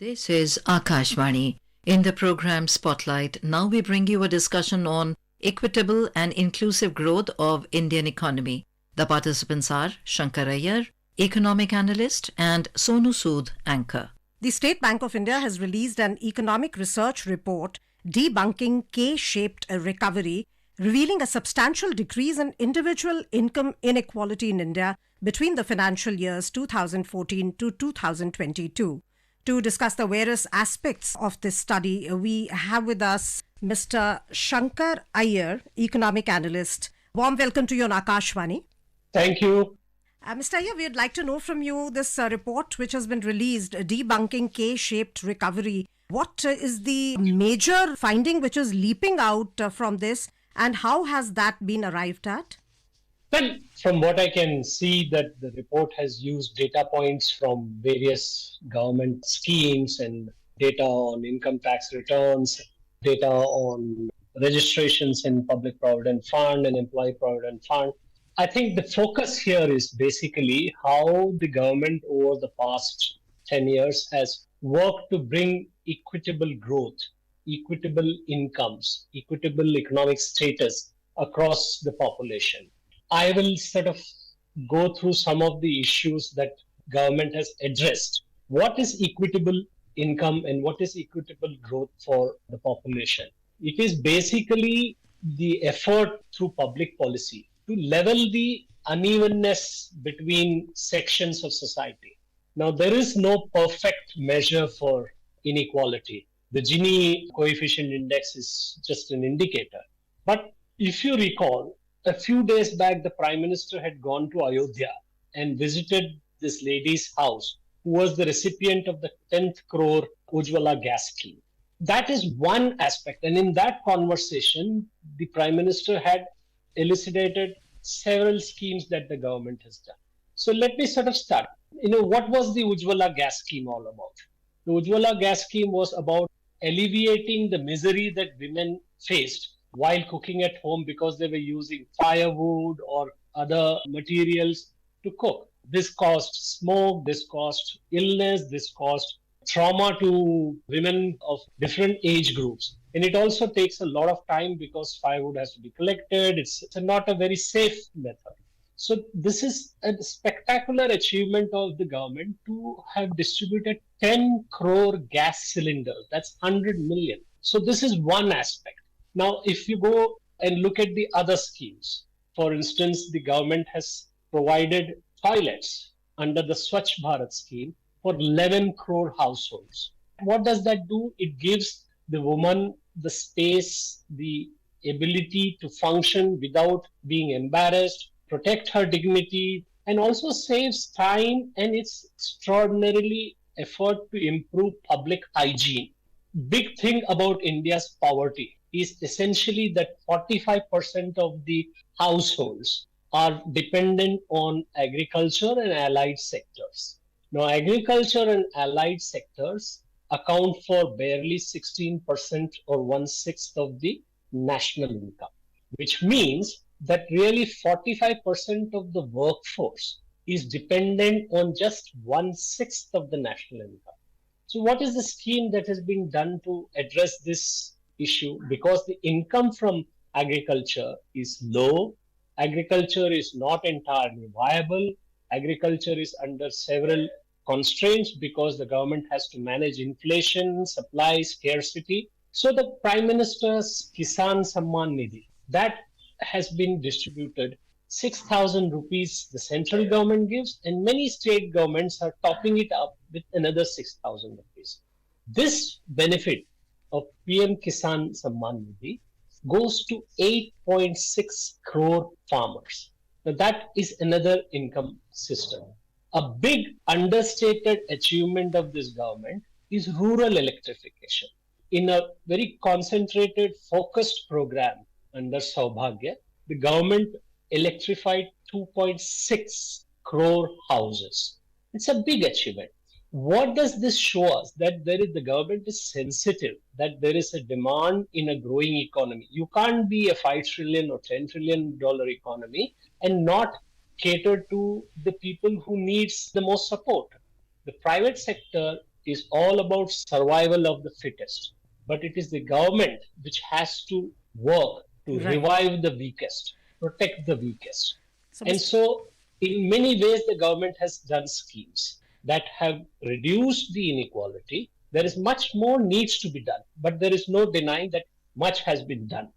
This is Akashvani. In the program Spotlight, now we bring you a discussion on equitable and inclusive growth of Indian economy. The participants are Shankar Iyer, economic analyst, and Sonu Sood, anchor. The State Bank of India has released an economic research report debunking K-shaped recovery, revealing a substantial decrease in individual income inequality in India between the financial years 2014 to 2022. To discuss the various aspects of this study, we have with us Mr. Shankar Iyer, economic analyst. Warm welcome to you on Akashvani. Thank you. Mr. Iyer, we'd like to know from you this report which has been released, debunking K-shaped recovery. What is the major finding which is leaping out from this, and how has that been arrived at? Well, from what I can see, that the report has used data points from various government schemes and data on income tax returns, data on registrations in Public Provident Fund and Employee Provident Fund. I think the focus here is basically how the government over the past 10 years has worked to bring equitable growth, equitable incomes, equitable economic status across the population. I will sort of go through some of the issues that government has addressed. What is equitable income and what is equitable growth for the population? It is basically the effort through public policy to level the unevenness between sections of society. Now, there is no perfect measure for inequality. The Gini coefficient index is just an indicator. But if you recall, a few days back, the Prime Minister had gone to Ayodhya and visited this lady's house, who was the recipient of the 10th crore Ujjwala gas scheme. That is one aspect. And in that conversation, the Prime Minister had elucidated several schemes that the government has done. So let me sort of start. What was the Ujjwala gas scheme all about? The Ujjwala gas scheme was about alleviating the misery that women faced while cooking at home because they were using firewood or other materials to cook. This caused smoke, this caused illness, this caused trauma to women of different age groups. And it also takes a lot of time because firewood has to be collected. It's not a very safe method. So this is a spectacular achievement of the government to have distributed 10 crore gas cylinders. That's 100 million. So this is one aspect. Now, if you go and look at the other schemes, for instance, the government has provided toilets under the Swachh Bharat scheme for 11 crore households. What does that do? It gives the woman the space, the ability to function without being embarrassed, protect her dignity, and also saves time, and it's extraordinarily effort to improve public hygiene. Big thing about India's poverty is essentially that 45% of the households are dependent on agriculture and allied sectors. Now, agriculture and allied sectors account for barely 16% or 1/6 of the national income, which means that really 45% of the workforce is dependent on just 1/6 of the national income. So what is the scheme that has been done to address this issue? Because the income from agriculture is low, agriculture is not entirely viable, agriculture is under several constraints because the government has to manage inflation, supply, scarcity. So the Prime Minister's Kisan Samman Nidhi, that has been distributed 6,000 rupees the central government gives, and many state governments are topping it up with another 6,000 rupees. This benefit of PM Kisan Samman Nidhi goes to 8.6 crore farmers. Now that is another income system. A big understated achievement of this government is rural electrification. In a very concentrated, focused program under Saubhagya, the government electrified 2.6 crore houses. It's a big achievement. What does this show us? That the government is sensitive, that there is a demand in a growing economy. You can't be a $5 trillion or $10 trillion economy and not cater to the people who needs the most support. The private sector is all about survival of the fittest. But it is the government which has to work to Right. revive the weakest, protect the weakest. So, And Mr. so, in many ways, the government has done schemes that have reduced the inequality. There is much more needs to be done, but there is no denying that much has been done.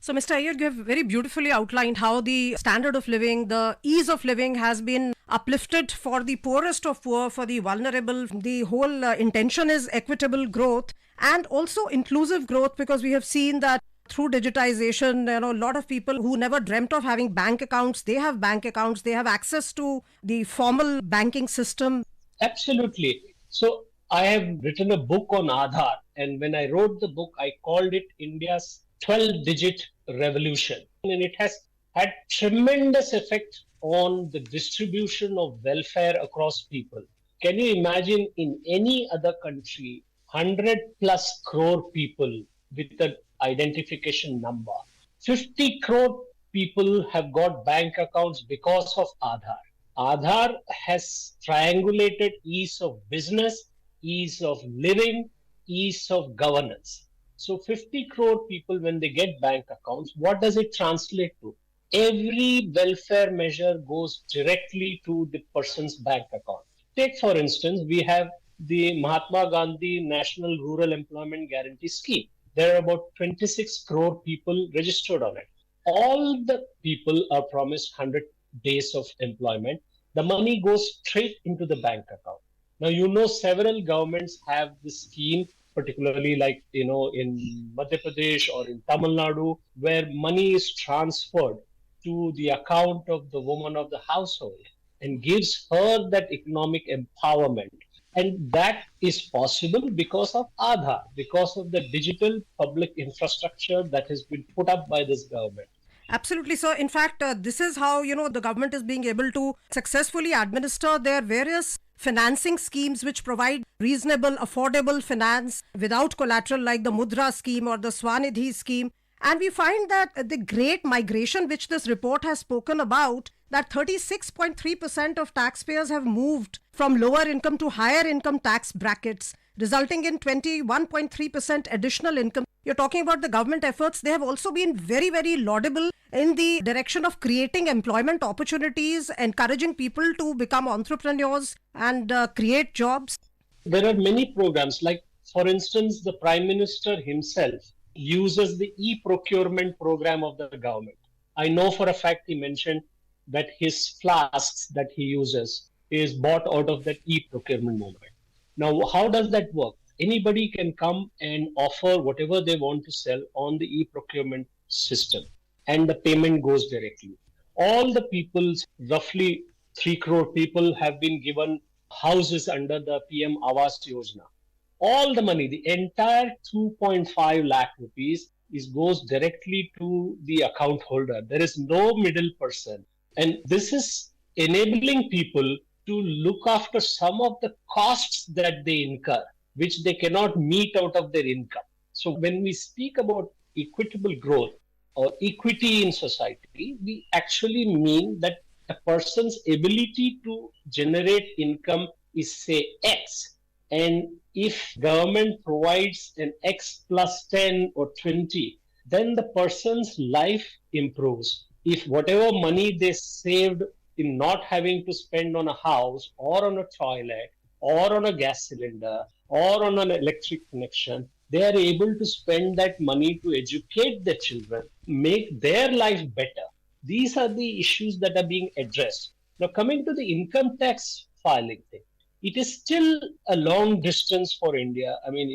So, Mr. Iyer, you have very beautifully outlined how the standard of living, the ease of living has been uplifted for the poorest of poor, for the vulnerable. The whole intention is equitable growth and also inclusive growth, because we have seen that through digitization, a lot of people who never dreamt of having bank accounts, they have bank accounts, they have access to the formal banking system. Absolutely. So I have written a book on Aadhaar, and when I wrote the book, I called it India's 12-digit revolution. And it has had tremendous effect on the distribution of welfare across people. Can you imagine in any other country, 100 plus crore people with an identification number? 50 crore people have got bank accounts because of Aadhaar. Aadhaar has triangulated ease of business, ease of living, ease of governance. So 50 crore people, when they get bank accounts, what does it translate to? Every welfare measure goes directly to the person's bank account. Take, for instance, we have the Mahatma Gandhi National Rural Employment Guarantee Scheme. There are about 26 crore people registered on it. All the people are promised 100 days of employment. The money goes straight into the bank account. Now, several governments have this scheme, particularly like, in Madhya Pradesh or in Tamil Nadu, where money is transferred to the account of the woman of the household and gives her that economic empowerment. And that is possible because of Aadhaar, because of the digital public infrastructure that has been put up by this government. Absolutely. So, in fact, this is how, the government is being able to successfully administer their various financing schemes which provide reasonable, affordable finance without collateral, like the Mudra scheme or the Swanidhi scheme. And we find that the great migration which this report has spoken about, that 36.3% of taxpayers have moved from lower income to higher income tax brackets, resulting in 21.3% additional income. You're talking about the government efforts. They have also been very, very laudable in the direction of creating employment opportunities, encouraging people to become entrepreneurs and create jobs. There are many programs, like, for instance, the Prime Minister himself uses the e-procurement program of the government. I know for a fact he mentioned that his flasks that he uses is bought out of that e-procurement movement. Now, how does that work? Anybody can come and offer whatever they want to sell on the e-procurement system, and the payment goes directly. All the people, roughly 3 crore people, have been given houses under the PM Awas Yojana. All the money, the entire 2.5 lakh rupees, goes directly to the account holder. There is no middle person. And this is enabling people to look after some of the costs that they incur, which they cannot meet out of their income. So when we speak about equitable growth or equity in society, we actually mean that a person's ability to generate income is, say, X. And if government provides an X plus 10 or 20, then the person's life improves. If whatever money they saved in not having to spend on a house or on a toilet or on a gas cylinder or on an electric connection, they are able to spend that money to educate their children, make their life better. These are the issues that are being addressed. Now, coming to the income tax filing thing, it is still a long distance for India. I mean,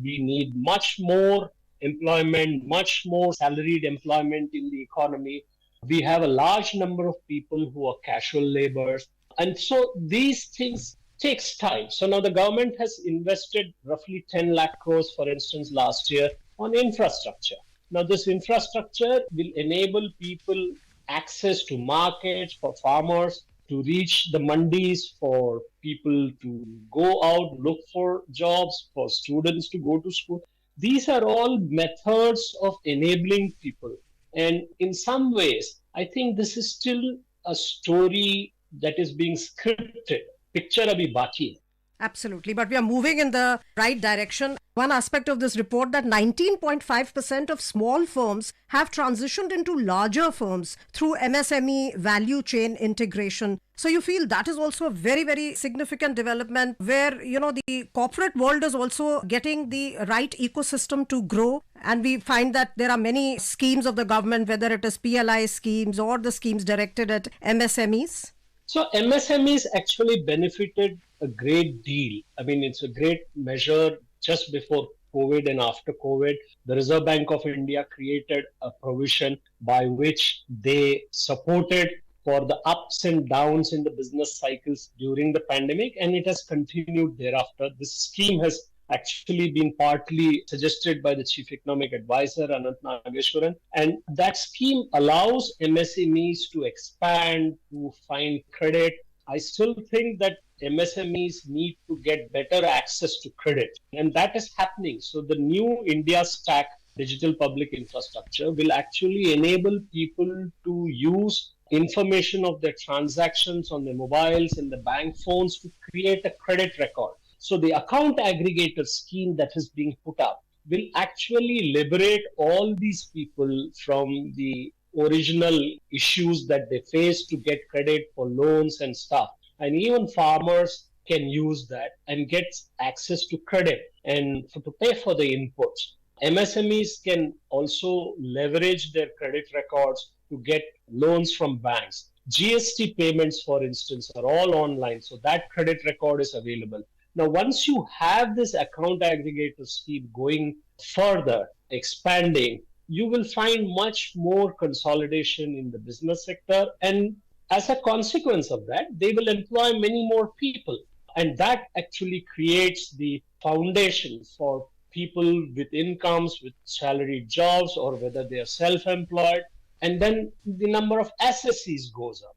we need much more employment, much more salaried employment in the economy. We have a large number of people who are casual laborers. And so these things takes time. So now the government has invested roughly 10 lakh crores, for instance, last year on infrastructure. Now this infrastructure will enable people access to markets for farmers, to reach the mandis, for people to go out, look for jobs, for students to go to school. These are all methods of enabling people. And in some ways, I think this is still a story that is being scripted. Picture abhi baki hai. Absolutely. But we are moving in the right direction. One aspect of this report that 19.5% of small firms have transitioned into larger firms through MSME value chain integration. So you feel that is also a very, very significant development where, the corporate world is also getting the right ecosystem to grow. And we find that there are many schemes of the government, whether it is PLI schemes or the schemes directed at MSMEs. So MSMEs actually benefited a great deal. I mean, it's a great measure just before COVID and after COVID. The Reserve Bank of India created a provision by which they supported for the ups and downs in the business cycles during the pandemic, and it has continued thereafter. This scheme has actually been partly suggested by the Chief Economic Advisor, Anant Nageshwaran. And that scheme allows MSMEs to expand, to find credit. I still think that MSMEs need to get better access to credit, and that is happening. So the new India Stack digital public infrastructure will actually enable people to use information of their transactions on their mobiles and the bank phones to create a credit record. So the account aggregator scheme that is being put up will actually liberate all these people from the original issues that they face to get credit for loans and stuff. And even farmers can use that and get access to credit and to pay for the inputs. MSMEs can also leverage their credit records to get loans from banks. GST payments, for instance, are all online, so that credit record is available. Now, once you have this account aggregator scheme going further, expanding, you will find much more consolidation in the business sector. And as a consequence of that, they will employ many more people. And that actually creates the foundation for people with incomes, with salaried jobs, or whether they are self-employed. And then the number of SSCs goes up.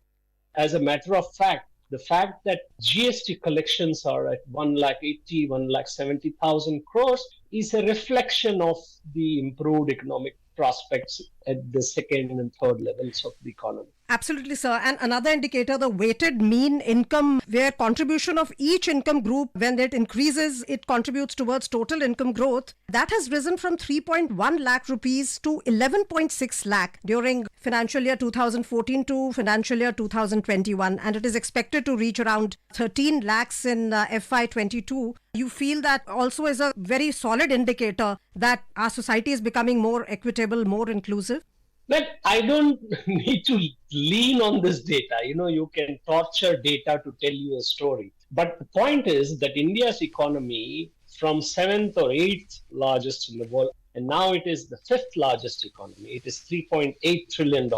As a matter of fact, the fact that GST collections are at 1,80,000, 1,70,000 crores is a reflection of the improved economic prospects at the second and third levels of the economy. Absolutely, sir. And another indicator, the weighted mean income, where contribution of each income group, when it increases, it contributes towards total income growth. That has risen from 3.1 lakh rupees to 11.6 lakh during financial year 2014 to financial year 2021. And it is expected to reach around 13 lakhs in FY22. You feel that also is a very solid indicator that our society is becoming more equitable, more inclusive? But I don't need to lean on this data. You can torture data to tell you a story. But the point is that India's economy, from 7th or 8th largest in the world, and now it is the 5th largest economy. It is $3.8 trillion.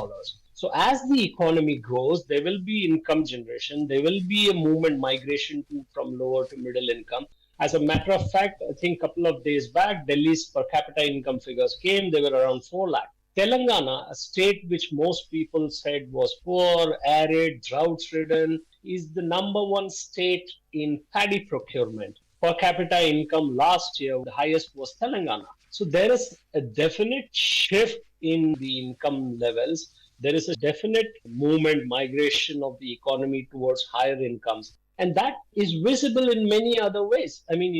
So as the economy grows, there will be income generation. There will be a movement migration from lower to middle income. As a matter of fact, I think a couple of days back, Delhi's per capita income figures came. They were around 4 lakh. Telangana, a state which most people said was poor, arid, drought-ridden, is the number one state in paddy procurement. Per capita income last year, the highest was Telangana. So there is a definite shift in the income levels. There is a definite movement, migration of the economy towards higher incomes. And that is visible in many other ways. I mean,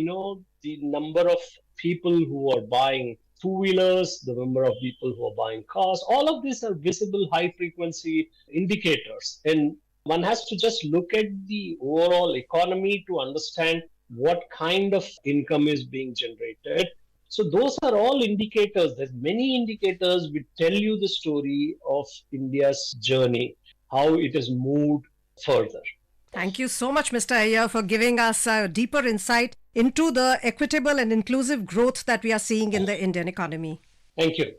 the number of people who are buying two-wheelers, the number of people who are buying cars, all of these are visible high-frequency indicators. And one has to just look at the overall economy to understand what kind of income is being generated. So those are all indicators. There's many indicators which tell you the story of India's journey, how it has moved further. Thank you so much, Mr. Iyer, for giving us a deeper insight into the equitable and inclusive growth that we are seeing in the Indian economy. Thank you.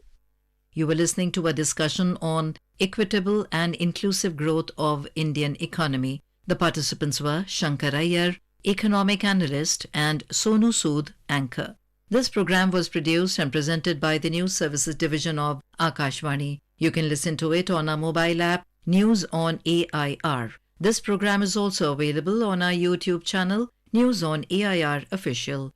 You were listening to a discussion on equitable and inclusive growth of Indian economy. The participants were Shankar Iyer, economic analyst, and Sonu Sood, anchor. This program was produced and presented by the News Services Division of Akashvani. You can listen to it on our mobile app, News on AIR. This program is also available on our YouTube channel, News on AIR Official.